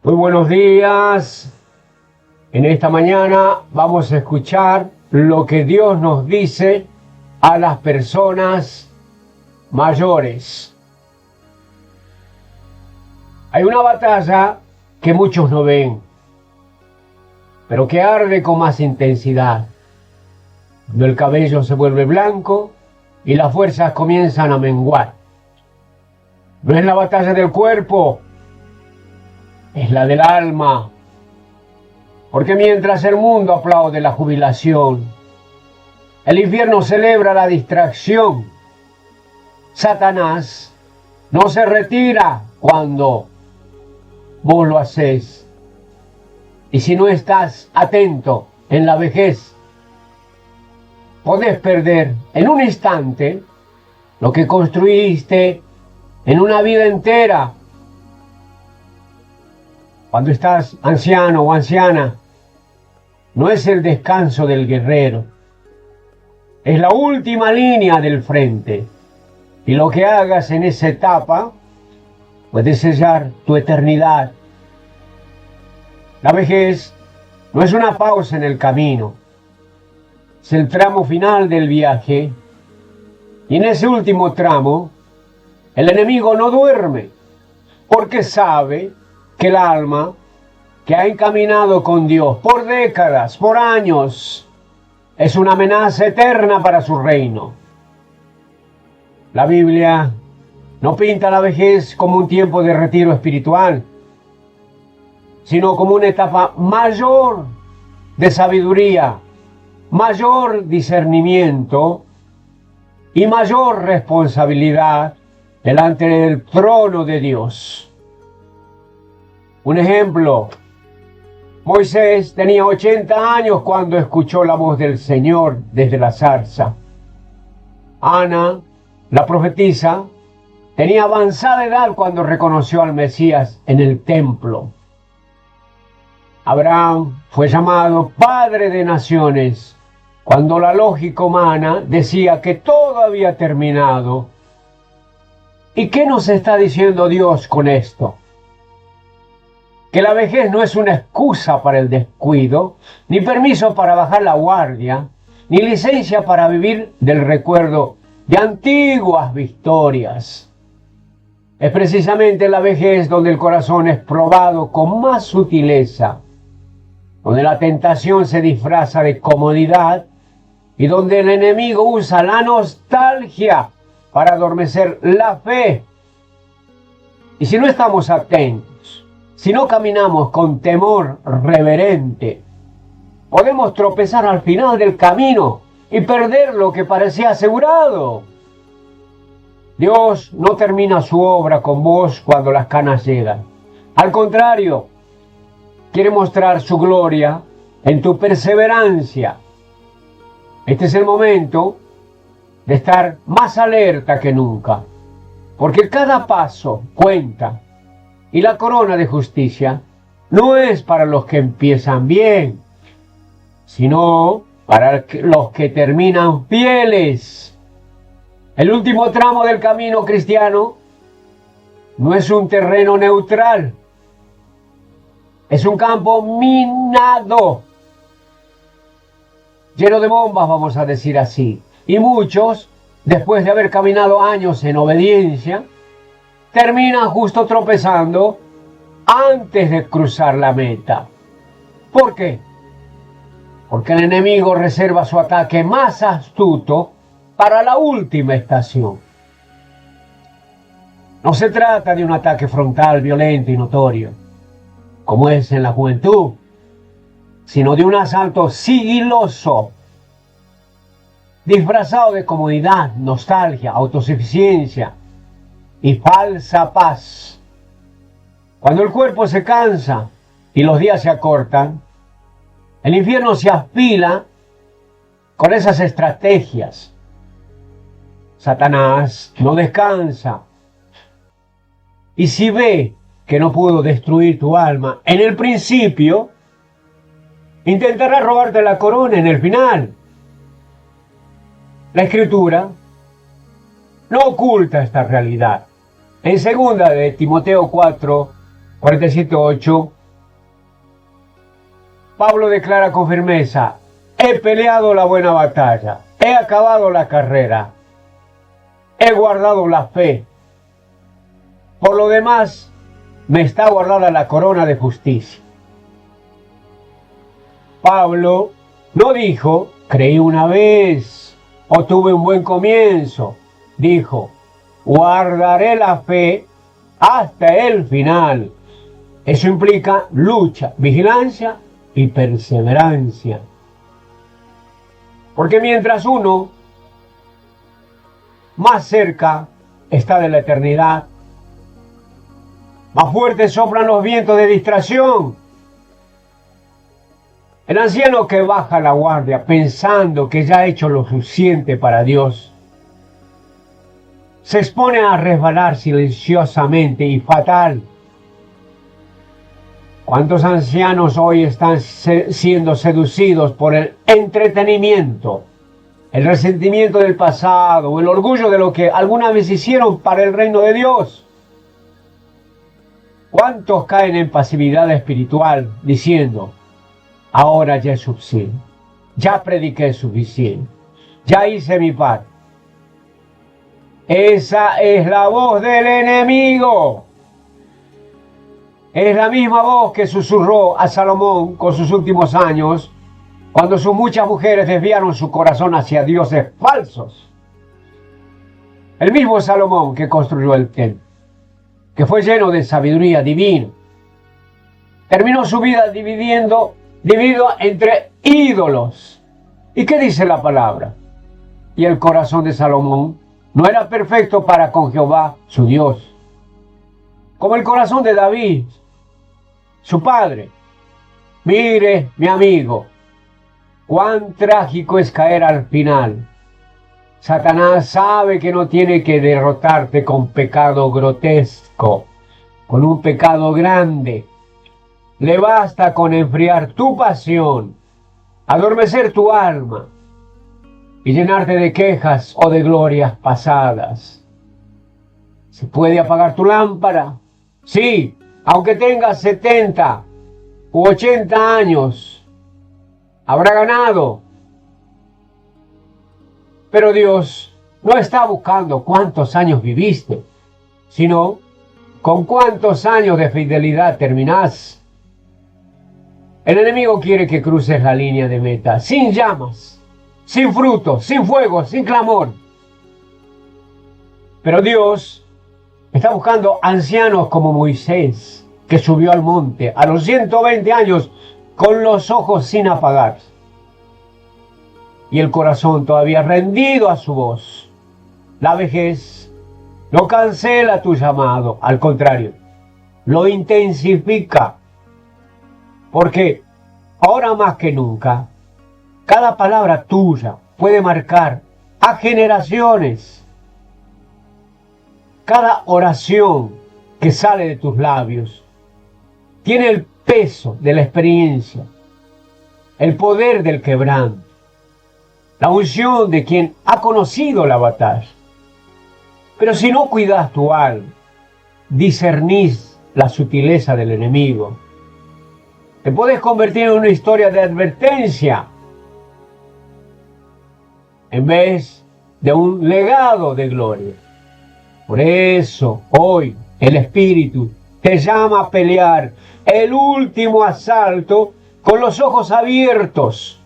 Muy buenos días. En esta mañana vamos a escuchar lo que Dios nos dice a las personas mayores. Hay una batalla que muchos no ven, pero que arde con más intensidad. Cuando el cabello se vuelve blanco y las fuerzas comienzan a menguar. No es la batalla del cuerpo, es la del alma. Porque mientras el mundo aplaude la jubilación, el infierno celebra la distracción. Satanás no se retira cuando vos lo hacés. Y si no estás atento en la vejez, podés perder en un instante lo que construiste en una vida entera. Cuando estás anciano o anciana, no es el descanso del guerrero, es la última línea del frente. Y lo que hagas en esa etapa puede sellar tu eternidad. La vejez no es una pausa en el camino, es el tramo final del viaje. Y en ese último tramo, el enemigo no duerme, porque sabe que el alma que ha encaminado con Dios por décadas, por años, es una amenaza eterna para su reino. La Biblia no pinta la vejez como un tiempo de retiro espiritual, sino como una etapa mayor de sabiduría, mayor discernimiento y mayor responsabilidad delante del trono de Dios. Un ejemplo: Moisés tenía 80 años cuando escuchó la voz del Señor desde la zarza. Ana, la profetisa, tenía avanzada edad cuando reconoció al Mesías en el templo. Abraham fue llamado padre de naciones cuando la lógica humana decía que todo había terminado. ¿Y qué nos está diciendo Dios con esto? Que la vejez no es una excusa para el descuido, ni permiso para bajar la guardia, ni licencia para vivir del recuerdo de antiguas victorias. Es precisamente en la vejez donde el corazón es probado con más sutileza, donde la tentación se disfraza de comodidad y donde el enemigo usa la nostalgia para adormecer la fe. Y si no estamos atentos, si no caminamos con temor reverente, podemos tropezar al final del camino y perder lo que parecía asegurado. Dios no termina su obra con vos cuando las canas llegan. Al contrario, quiere mostrar su gloria en tu perseverancia. Este es el momento de estar más alerta que nunca, porque cada paso cuenta. Y la corona de justicia no es para los que empiezan bien, sino para los que terminan fieles. El último tramo del camino cristiano no es un terreno neutral, es un campo minado, lleno de bombas, vamos a decir así. Y muchos, después de haber caminado años en obediencia, terminan justo tropezando antes de cruzar la meta. ¿Por qué? Porque el enemigo reserva su ataque más astuto para la última estación. No se trata de un ataque frontal, violento y notorio, como es en la juventud, sino de un asalto sigiloso, disfrazado de comodidad, nostalgia, autosuficiencia y falsa paz. Cuando el cuerpo se cansa y los días se acortan, el infierno se afila con esas estrategias. Satanás no descansa. Y si ve que no pudo destruir tu alma en el principio, intentará robarte la corona en el final. La Escritura no oculta esta realidad. En 2 de Timoteo 4, 47-8, Pablo declara con firmeza: he peleado la buena batalla, he acabado la carrera, he guardado la fe. Por lo demás, me está guardada la corona de justicia. Pablo no dijo, creí una vez o tuve un buen comienzo. Dijo, guardaré la fe hasta el final. Eso implica lucha, vigilancia y perseverancia. Porque mientras uno más cerca está de la eternidad, más fuertes soplan los vientos de distracción. El anciano que baja la guardia pensando que ya ha hecho lo suficiente para Dios, se expone a resbalar silenciosamente y fatal. ¿Cuántos ancianos hoy están siendo seducidos por el entretenimiento, el resentimiento del pasado o el orgullo de lo que alguna vez hicieron para el reino de Dios? ¿Cuántos caen en pasividad espiritual diciendo, ahora ya es suficiente, ya prediqué suficiente, ya hice mi parte? Esa es la voz del enemigo. Es la misma voz que susurró a Salomón con sus últimos años, cuando sus muchas mujeres desviaron su corazón hacia dioses falsos. El mismo Salomón que construyó el templo, que fue lleno de sabiduría divina, terminó su vida dividido entre ídolos. ¿Y qué dice la palabra? Y el corazón de Salomón no era perfecto para con Jehová, su Dios, como el corazón de David, su padre. Mire, mi amigo, cuán trágico es caer al final. Satanás sabe que no tiene que derrotarte con pecado grotesco, con un pecado grande. Le basta con enfriar tu pasión, adormecer tu alma y llenarte de quejas o de glorias pasadas. ¿Se puede apagar tu lámpara? Sí, aunque tengas 70 u 80 años, habrá ganado. Pero Dios no está buscando cuántos años viviste, sino con cuántos años de fidelidad terminás. El enemigo quiere que cruces la línea de meta, sin llamas, sin fruto, sin fuego, sin clamor. Pero Dios está buscando ancianos como Moisés, que subió al monte a los 120 años con los ojos sin apagar y el corazón todavía rendido a su voz. La vejez no cancela tu llamado, al contrario, lo intensifica. Porque ahora más que nunca, cada palabra tuya puede marcar a generaciones. Cada oración que sale de tus labios tiene el peso de la experiencia, el poder del quebranto, la unción de quien ha conocido la batalla. Pero si no cuidas tu alma, discernís la sutileza del enemigo, te puedes convertir en una historia de advertencia en vez de un legado de gloria. Por eso hoy el Espíritu te llama a pelear el último asalto con los ojos abiertos,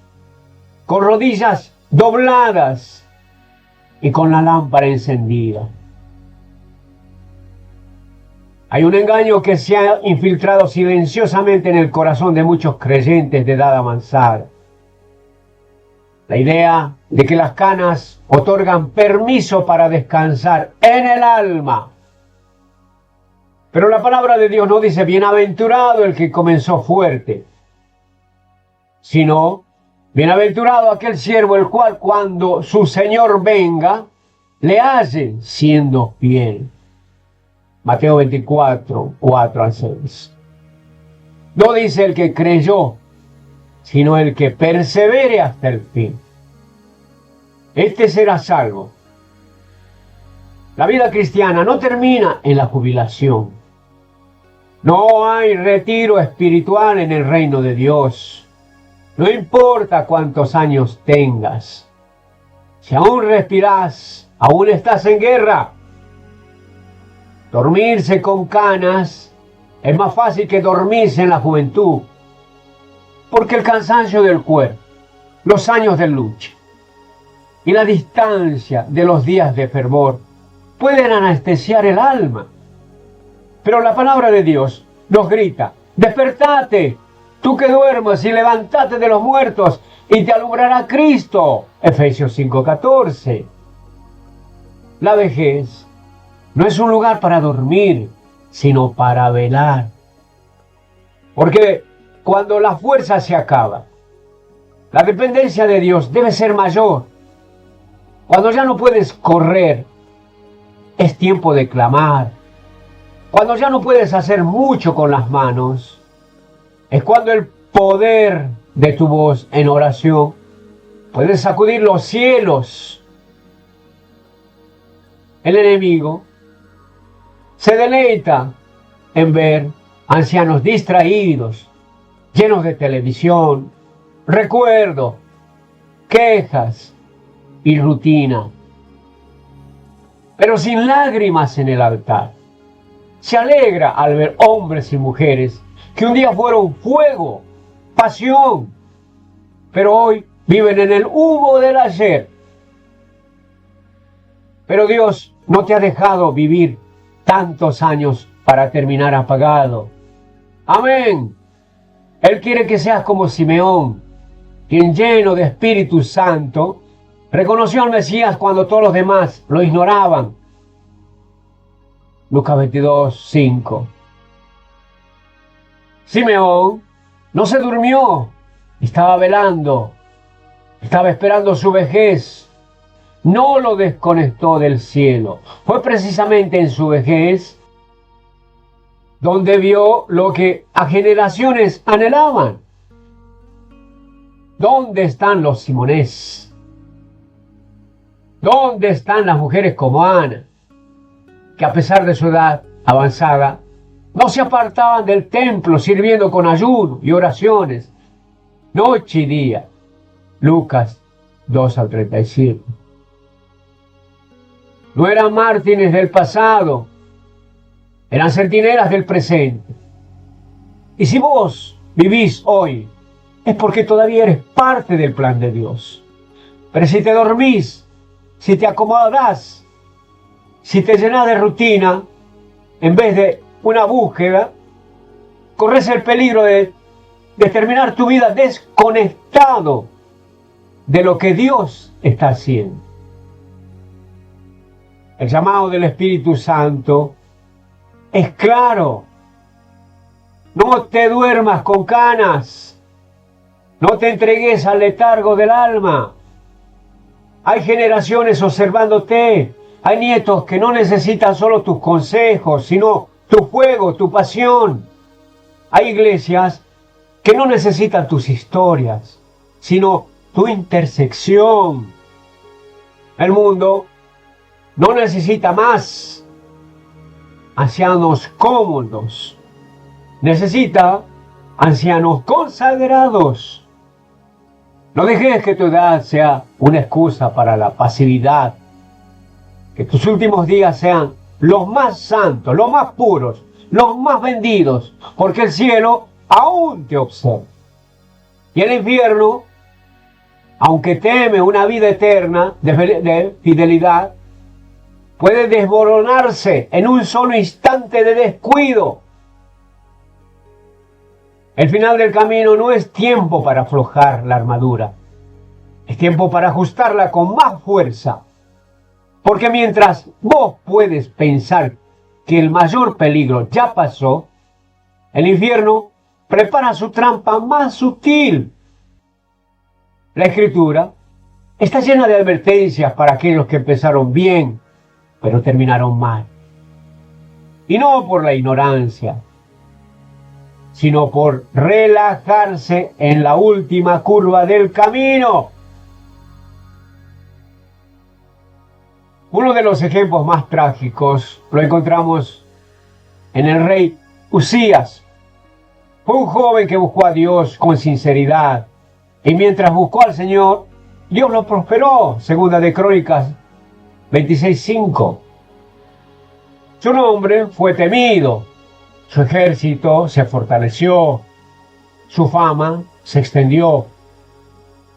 con rodillas dobladas y con la lámpara encendida. Hay un engaño que se ha infiltrado silenciosamente en el corazón de muchos creyentes de edad avanzada. La idea de que las canas otorgan permiso para descansar en el alma. Pero la palabra de Dios no dice bienaventurado el que comenzó fuerte, sino bienaventurado aquel siervo el cual cuando su Señor venga le halle siendo fiel. Mateo 24, 4 al 6. No dice el que creyó, sino el que persevere hasta el fin. Este será salvo. La vida cristiana no termina en la jubilación. No hay retiro espiritual en el reino de Dios. No importa cuántos años tengas. Si aún respirás, aún estás en guerra. Dormirse con canas es más fácil que dormirse en la juventud. Porque el cansancio del cuerpo, los años de lucha y la distancia de los días de fervor pueden anestesiar el alma. Pero la palabra de Dios nos grita: despertate, tú que duermas, y levántate de los muertos, y te alumbrará Cristo. Efesios 5:14. La vejez no es un lugar para dormir, sino para velar. Porque cuando la fuerza se acaba, la dependencia de Dios debe ser mayor. Cuando ya no puedes correr, es tiempo de clamar. Cuando ya no puedes hacer mucho con las manos, es cuando el poder de tu voz en oración puede sacudir los cielos. El enemigo se deleita en ver ancianos distraídos, llenos de televisión, recuerdo, quejas y rutina, pero sin lágrimas en el altar. Se alegra al ver hombres y mujeres que un día fueron fuego, pasión, pero hoy viven en el humo del ayer. Pero Dios no te ha dejado vivir tantos años para terminar apagado. Amén. Él quiere que seas como Simeón, quien lleno de Espíritu Santo reconoció al Mesías cuando todos los demás lo ignoraban. Lucas 22:5. Simeón no se durmió, estaba velando, estaba esperando su vejez. No lo desconectó del cielo. Fue precisamente en su vejez donde vio lo que a generaciones anhelaban. ¿Dónde están los Simonés? ¿Dónde están las mujeres como Ana, que a pesar de su edad avanzada, no se apartaban del templo sirviendo con ayuno y oraciones, noche y día? Lucas 2:37. No eran mártires del pasado, eran centinelas del presente. Y si vos vivís hoy, es porque todavía eres parte del plan de Dios. Pero si te dormís, si te acomodás, si te llenás de rutina, en vez de una búsqueda, corres el peligro de terminar tu vida desconectado de lo que Dios está haciendo. El llamado del Espíritu Santo es claro. No te duermas con canas. No te entregues al letargo del alma. Hay generaciones observándote. Hay nietos que no necesitan solo tus consejos, sino tu fuego, tu pasión. Hay iglesias que no necesitan tus historias, sino tu intersección. El mundo no necesita más ancianos cómodos. Necesita ancianos consagrados. No dejes que tu edad sea una excusa para la pasividad. Que tus últimos días sean los más santos, los más puros, los más benditos, porque el cielo aún te observa. Y el infierno, aunque teme una vida eterna de fidelidad, puede desmoronarse en un solo instante de descuido. El final del camino no es tiempo para aflojar la armadura. Es tiempo para ajustarla con más fuerza. Porque mientras vos puedes pensar que el mayor peligro ya pasó, el infierno prepara su trampa más sutil. La Escritura está llena de advertencias para aquellos que empezaron bien, pero terminaron mal. Y no por la ignorancia, sino por relajarse en la última curva del camino. Uno de los ejemplos más trágicos lo encontramos en el rey Uzías. Fue un joven que buscó a Dios con sinceridad, Y mientras buscó al Señor, Dios lo prosperó. Segunda de Crónicas 26:5. Su nombre fue temido, su ejército se fortaleció, su fama se extendió.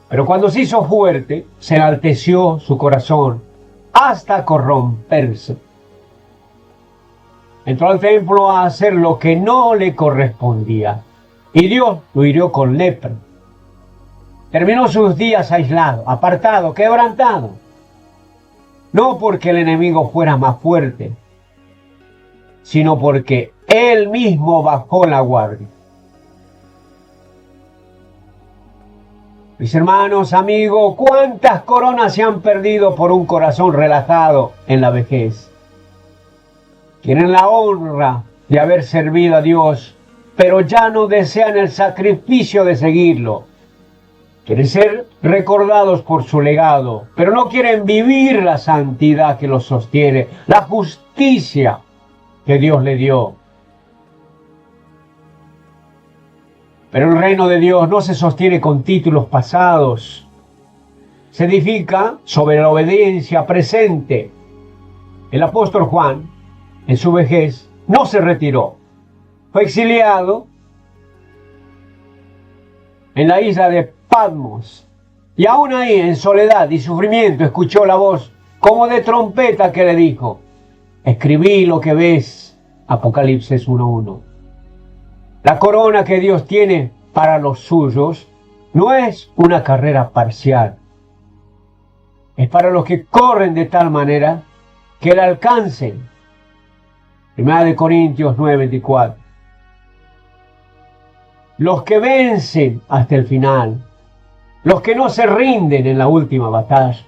Pero cuando se hizo fuerte, se enalteció su corazón hasta corromperse. Entró al templo a hacer lo que no le correspondía, y Dios lo hirió con lepra. Terminó sus días aislado, apartado, quebrantado. No porque el enemigo fuera más fuerte, sino porque él mismo bajó la guardia. Mis hermanos, amigos, ¿cuántas coronas se han perdido por un corazón relajado en la vejez? Tienen la honra de haber servido a Dios, pero ya no desean el sacrificio de seguirlo. Quieren ser recordados por su legado, pero no quieren vivir la santidad que los sostiene, la justicia que Dios le dio. Pero el reino de Dios no se sostiene con títulos pasados. Se edifica sobre la obediencia presente. El apóstol Juan, en su vejez, no se retiró. Fue exiliado en la isla de Patmos. Y aún ahí, en soledad y sufrimiento, escuchó la voz como de trompeta que le dijo: escribí lo que ves. Apocalipsis 1:1. La corona que Dios tiene para los suyos no es una carrera parcial. Es para los que corren de tal manera que la alcancen. 1 Corintios 9:24. Los que vencen hasta el final. Los que no se rinden en la última batalla.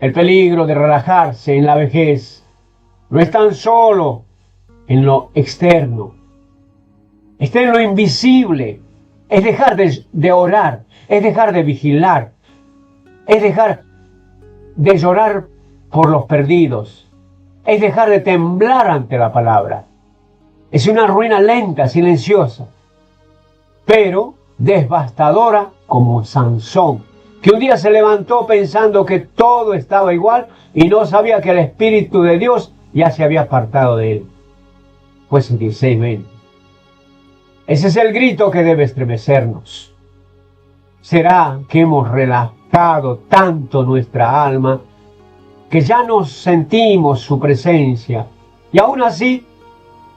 El peligro de relajarse en la vejez no es tan solo en lo externo. Está en lo invisible. Es dejar de orar. Es dejar de vigilar. Es dejar de llorar por los perdidos. Es dejar de temblar ante la palabra. Es una ruina lenta, silenciosa, pero devastadora como Sansón, que un día se levantó pensando que todo estaba igual y no sabía que el Espíritu de Dios ya se había apartado de él. Pues en 16:20. Ese es el grito que debe estremecernos. ¿Será que hemos relajado tanto nuestra alma que ya no sentimos su presencia y aún así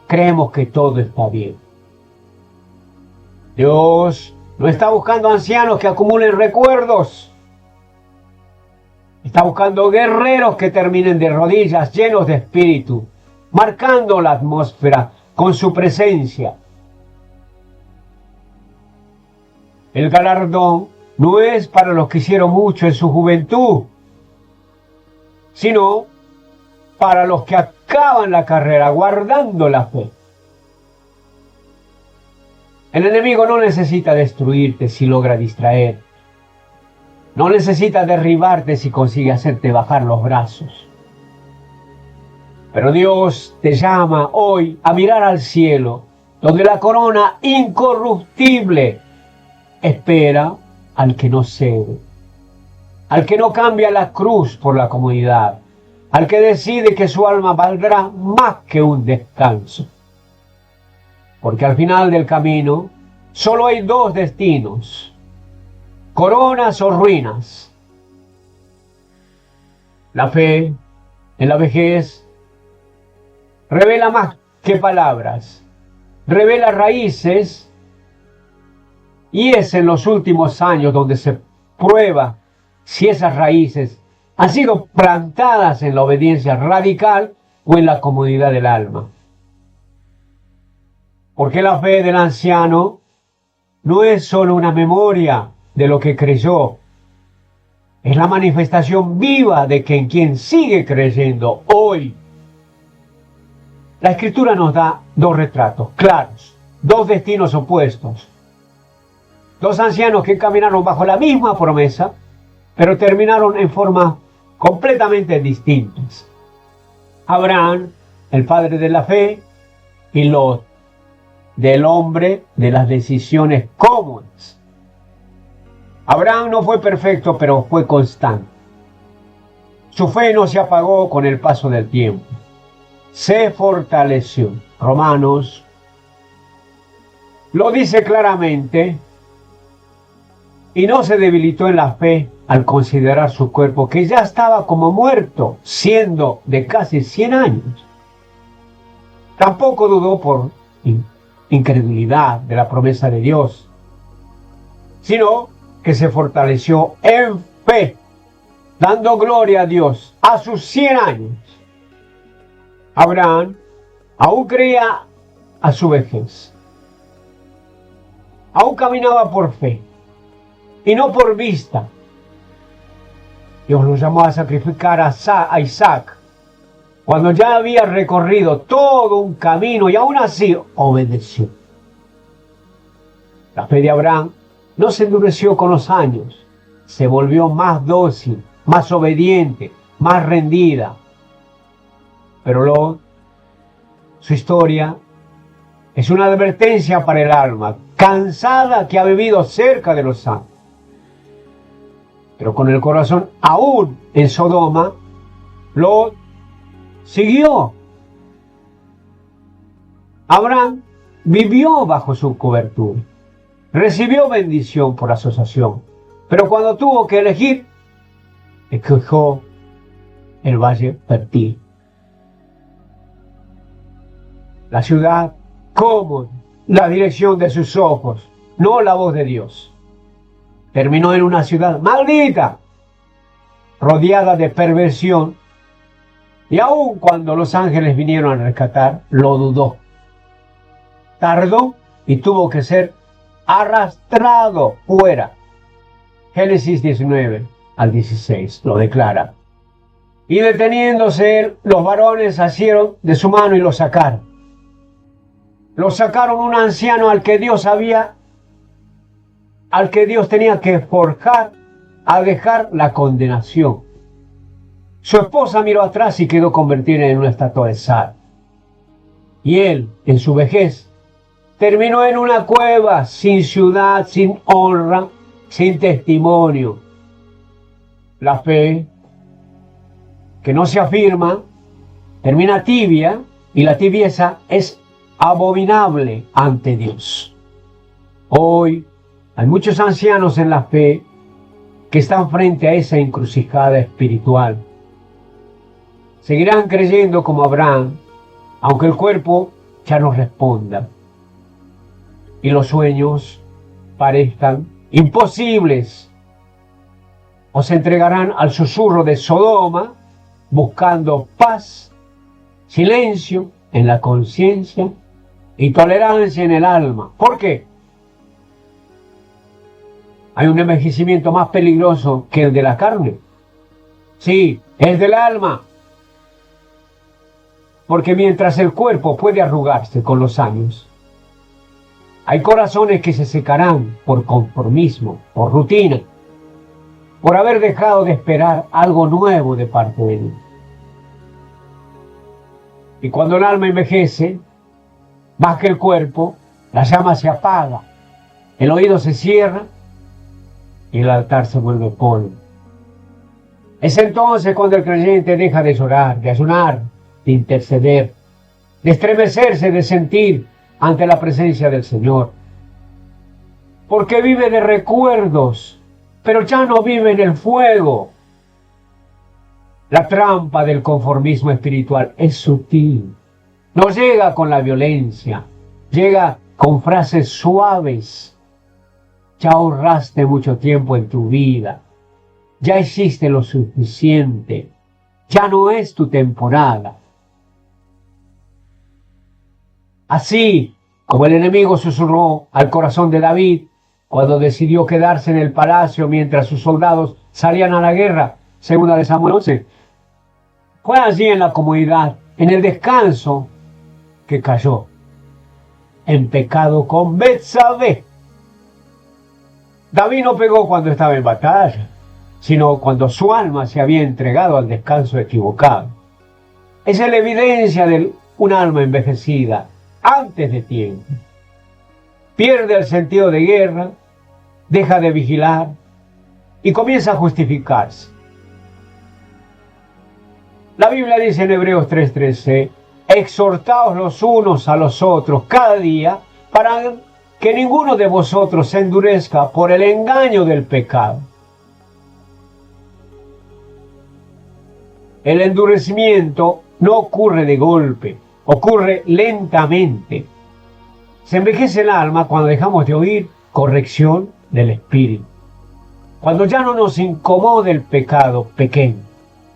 creemos que todo está bien? Dios no está buscando ancianos que acumulen recuerdos. Está buscando guerreros que terminen de rodillas, llenos de espíritu, marcando la atmósfera con su presencia. El galardón no es para los que hicieron mucho en su juventud, sino para los que acaban la carrera guardando la fe. El enemigo no necesita destruirte si logra distraer. No necesita derribarte si consigue hacerte bajar los brazos. Pero Dios te llama hoy a mirar al cielo, donde la corona incorruptible espera al que no cede, al que no cambia la cruz por la comodidad, al que decide que su alma valdrá más que un descanso. Porque al final del camino solo hay dos destinos: coronas o ruinas. La fe en la vejez revela más que palabras, revela raíces, y es en los últimos años donde se prueba si esas raíces han sido plantadas en la obediencia radical o en la comodidad del alma. Porque la fe del anciano no es solo una memoria de lo que creyó, es la manifestación viva de que en quien sigue creyendo hoy. La Escritura nos da dos retratos claros, dos destinos opuestos. Dos ancianos que caminaron bajo la misma promesa, pero terminaron en formas completamente distintas. Abraham, el padre de la fe, y Lot, del hombre de las decisiones cómodas. Abraham no fue perfecto, pero fue constante. Su fe no se apagó con el paso del tiempo. Se fortaleció. Romanos lo dice claramente. Y no se debilitó en la fe al considerar su cuerpo, que ya estaba como muerto, siendo de casi 100 años. Tampoco dudó por incredulidad de la promesa de Dios, sino que se fortaleció en fe, dando gloria a Dios a sus 100 años. Abraham aún creía a su vejez, aún caminaba por fe y no por vista. Dios lo llamó a sacrificar a Isaac cuando ya había recorrido todo un camino y aún así obedeció. La fe de Abraham no se endureció con los años, se volvió más dócil, más obediente, más rendida. Pero Lot, su historia, es una advertencia para el alma, cansada que ha vivido cerca de los santos. Pero con el corazón aún en Sodoma, Lot siguió. Abraham vivió bajo su cobertura, recibió bendición por asociación, pero cuando tuvo que elegir, escogió el valle fértil. La ciudad como la dirección de sus ojos, no la voz de Dios. Terminó en una ciudad maldita, rodeada de perversión, y aun cuando los ángeles vinieron a rescatar, lo dudó. Tardó y tuvo que ser arrastrado fuera. Génesis 19 al 16 lo declara. Y deteniéndose él, los varones asieron de su mano y lo sacaron. Lo sacaron un anciano al que Dios tenía que forjar a dejar la condenación. Su esposa miró atrás y quedó convertida en una estatua de sal. Y él, en su vejez, terminó en una cueva, sin ciudad, sin honra, sin testimonio. La fe que no se afirma termina tibia, y la tibieza es abominable ante Dios. Hoy hay muchos ancianos en la fe que están frente a esa encrucijada espiritual. Seguirán creyendo como Abraham, aunque el cuerpo ya no responda y los sueños parezcan imposibles, o se entregarán al susurro de Sodoma, buscando paz, silencio en la conciencia y tolerancia en el alma. ¿Por qué? Hay un envejecimiento más peligroso que el de la carne. Sí, el del alma. Porque mientras el cuerpo puede arrugarse con los años, hay corazones que se secarán por conformismo, por rutina, por haber dejado de esperar algo nuevo de parte de Dios. Y cuando el alma envejece, más que el cuerpo, la llama se apaga, el oído se cierra y el altar se vuelve polvo. Es entonces cuando el creyente deja de llorar, de ayunar, de interceder, de estremecerse, de sentir ante la presencia del Señor. Porque vive de recuerdos, pero ya no vive en el fuego. La trampa del conformismo espiritual es sutil. No llega con la violencia, llega con frases suaves. Ya ahorraste mucho tiempo en tu vida, ya hiciste lo suficiente, ya no es tu temporada. Así como el enemigo susurró al corazón de David cuando decidió quedarse en el palacio mientras sus soldados salían a la guerra, segunda de Samuel 11, fue allí en la comunidad, en el descanso, que cayó en pecado con Betsabé. David no pegó cuando estaba en batalla, sino cuando su alma se había entregado al descanso equivocado. Esa es la evidencia de un alma envejecida antes de tiempo. Pierde el sentido de guerra, deja de vigilar, y comienza a justificarse. La Biblia dice en Hebreos 3:13, exhortaos los unos a los otros cada día para que ninguno de vosotros se endurezca por el engaño del pecado. El endurecimiento no ocurre de golpe, ocurre lentamente. Se envejece el alma cuando dejamos de oír corrección del Espíritu. Cuando ya no nos incomoda el pecado pequeño.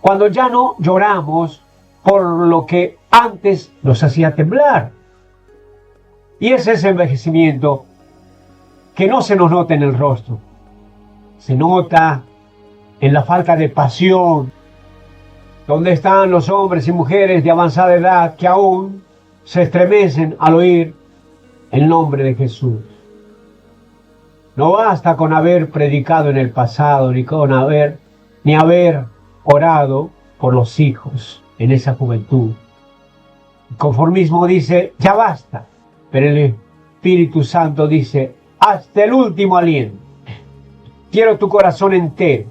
Cuando ya no lloramos por lo que antes nos hacía temblar. Y ese es envejecimiento que no se nos nota en el rostro. Se nota en la falta de pasión. Donde están los hombres y mujeres de avanzada edad que aún se estremecen al oír el nombre de Jesús. No basta con haber predicado en el pasado, ni haber orado por los hijos en esa juventud. El conformismo dice, ya basta. Pero el Espíritu Santo dice, hasta el último aliento. Quiero tu corazón entero.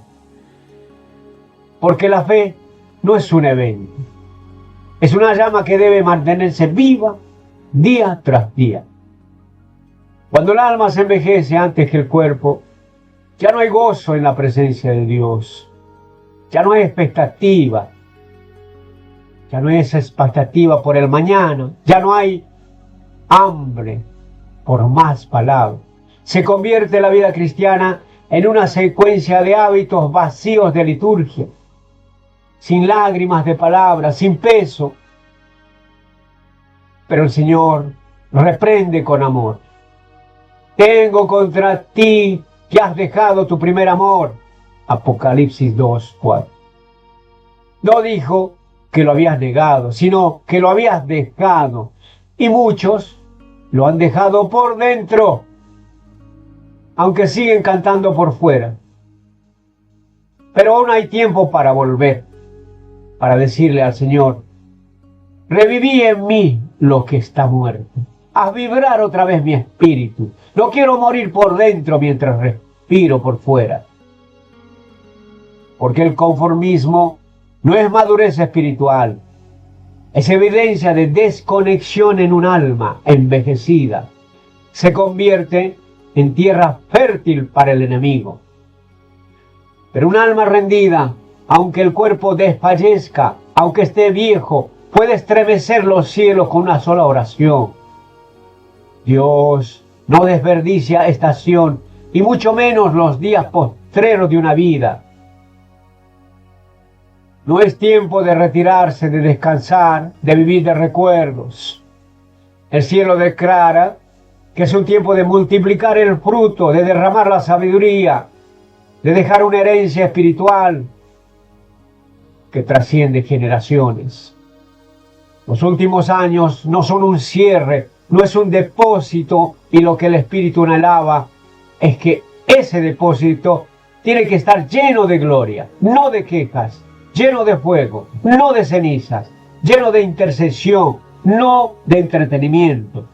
Porque la fe no es un evento. Es una llama que debe mantenerse viva día tras día. Cuando el alma se envejece antes que el cuerpo, ya no hay gozo en la presencia de Dios. Ya no hay expectativa. Ya no hay esa expectativa por el mañana. Ya no hay hambre por más palabras. Se convierte la vida cristiana en una secuencia de hábitos vacíos de liturgia, sin lágrimas de palabras, sin peso. Pero el Señor reprende con amor. Tengo contra ti que has dejado tu primer amor. Apocalipsis 2:4. No dijo que lo habías negado, sino que lo habías dejado. Y muchos lo han dejado por dentro, aunque siguen cantando por fuera. Pero aún hay tiempo para volver, para decirle al Señor, reviví en mí lo que está muerto. Haz vibrar otra vez mi espíritu. No quiero morir por dentro mientras respiro por fuera. Porque el conformismo no es madurez espiritual. Es evidencia de desconexión en un alma envejecida. Se convierte en tierra fértil para el enemigo. Pero un alma rendida, aunque el cuerpo desfallezca, aunque esté viejo, puede estremecer los cielos con una sola oración. Dios no desperdicia estación, y mucho menos los días postreros de una vida. No es tiempo de retirarse, de descansar, de vivir de recuerdos. El cielo declara que es un tiempo de multiplicar el fruto, de derramar la sabiduría, de dejar una herencia espiritual que trasciende generaciones. Los últimos años no son un cierre, no es un depósito, y lo que el Espíritu anhelaba es que ese depósito tiene que estar lleno de gloria, no de quejas, lleno de fuego, no de cenizas, lleno de intercesión, no de entretenimiento.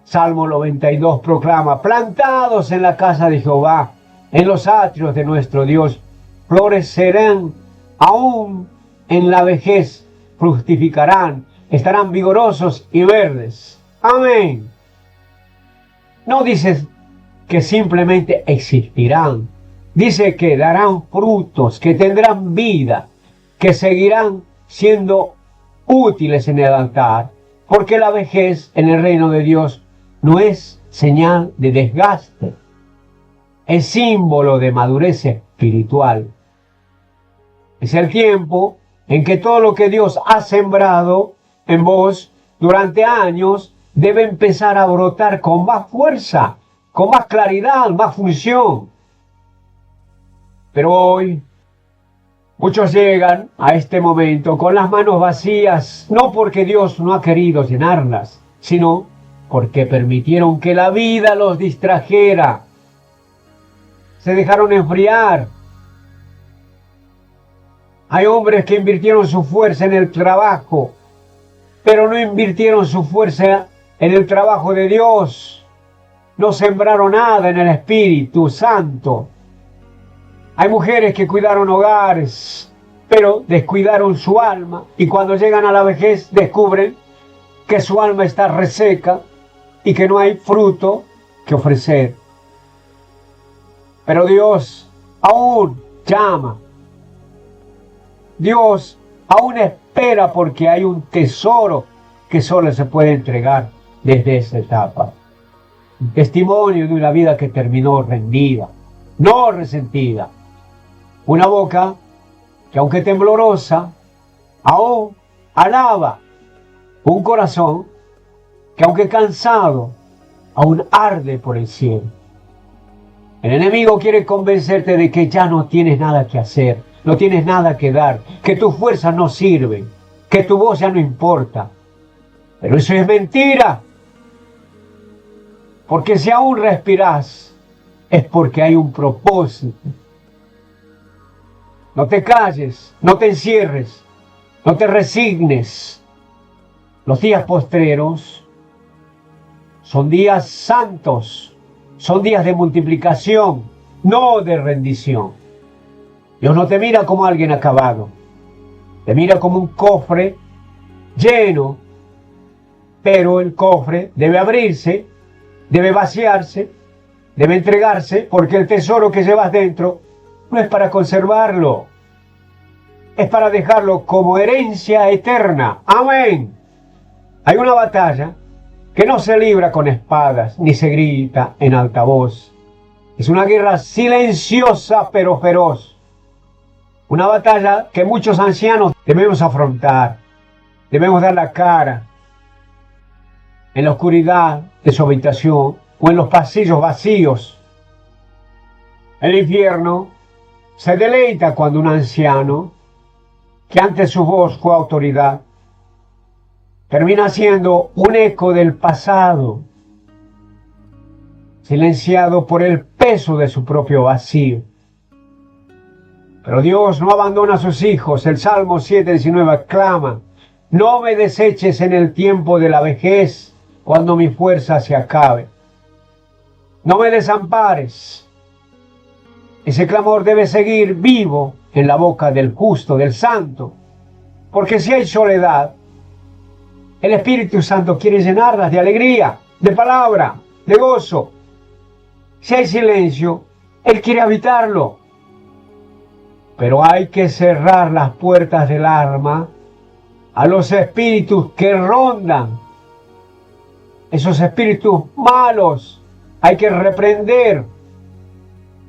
Salmo 92 proclama, plantados en la casa de Jehová, en los atrios de nuestro Dios, florecerán aún en la vejez, fructificarán, estarán vigorosos y verdes. Amén. No dice que simplemente existirán. Dice que darán frutos, que tendrán vida, que seguirán siendo útiles en el altar. Porque la vejez en el reino de Dios no es señal de desgaste. Es símbolo de madurez espiritual. Es el tiempo en que todo lo que Dios ha sembrado en vos durante años debe empezar a brotar con más fuerza, con más claridad, más función. Pero hoy muchos llegan a este momento con las manos vacías, no porque Dios no ha querido llenarlas, sino porque permitieron que la vida los distrajera. Se dejaron enfriar. Hay hombres que invirtieron su fuerza en el trabajo, pero no invirtieron su fuerza en el trabajo de Dios. No sembraron nada en el Espíritu Santo. Hay mujeres que cuidaron hogares, pero descuidaron su alma, y cuando llegan a la vejez descubren que su alma está reseca y que no hay fruto que ofrecer. Pero Dios aún llama. Dios aún espera, porque hay un tesoro que solo se puede entregar desde esa etapa. Un testimonio de una vida que terminó rendida, no resentida. Una boca que, aunque temblorosa, aún alaba. Un corazón que, aunque cansado, aún arde por el cielo. El enemigo quiere convencerte de que ya no tienes nada que hacer, no tienes nada que dar, que tus fuerzas no sirven, que tu voz ya no importa. Pero eso es mentira. Porque si aún respirás, es porque hay un propósito. No te calles, no te encierres, no te resignes. Los días postreros son días santos, son días de multiplicación, no de rendición. Dios no te mira como alguien acabado, te mira como un cofre lleno, pero el cofre debe abrirse, debe vaciarse, debe entregarse, porque el tesoro que llevas dentro no es para conservarlo, es para dejarlo como herencia eterna. Amén. Hay una batalla que no se libra con espadas, ni se grita en alta voz. Es una guerra silenciosa pero feroz. Una batalla que muchos ancianos debemos afrontar. Debemos dar la cara en la oscuridad de su habitación o en los pasillos vacíos. El infierno se deleita cuando un anciano, que antes su voz fue autoridad, termina siendo un eco del pasado, silenciado por el peso de su propio vacío. Pero Dios no abandona a sus hijos. El Salmo 7:19 clama: no me deseches en el tiempo de la vejez, cuando mi fuerza se acabe. No me desampares. Ese clamor debe seguir vivo en la boca del justo, del santo. Porque si hay soledad, el Espíritu Santo quiere llenarlas de alegría, de palabra, de gozo. Si hay silencio, Él quiere habitarlo. Pero hay que cerrar las puertas del alma a los espíritus que rondan. Esos espíritus malos hay que reprender.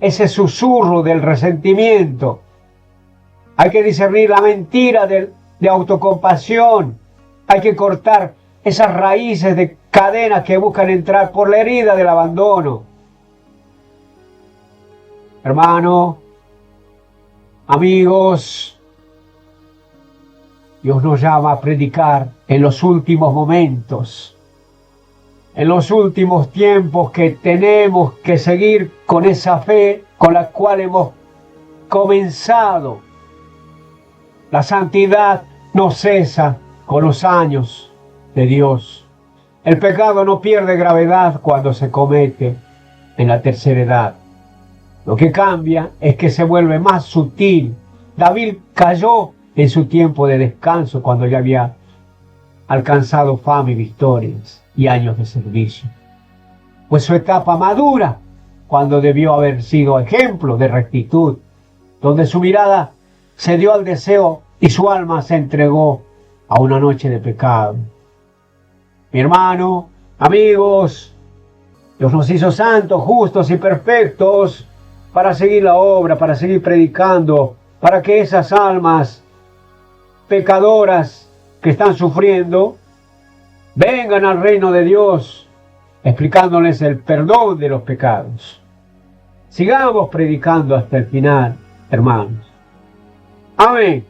Ese susurro del resentimiento. Hay que discernir la mentira de autocompasión. Hay que cortar esas raíces de cadenas que buscan entrar por la herida del abandono. Hermano, amigos, Dios nos llama a predicar en los últimos momentos, en los últimos tiempos, que tenemos que seguir con esa fe con la cual hemos comenzado. La santidad no cesa con los años de Dios. El pecado no pierde gravedad cuando se comete en la tercera edad. Lo que cambia es que se vuelve más sutil. David cayó en su tiempo de descanso, cuando ya había alcanzado fama y victorias y años de servicio. Pues su etapa madura, cuando debió haber sido ejemplo de rectitud, donde su mirada se dio al deseo y su alma se entregó a una noche de pecado. Mi hermano, amigos, Dios nos hizo santos, justos y perfectos para seguir la obra, para seguir predicando, para que esas almas pecadoras que están sufriendo vengan al reino de Dios, explicándoles el perdón de los pecados. Sigamos predicando hasta el final, hermanos. Amén.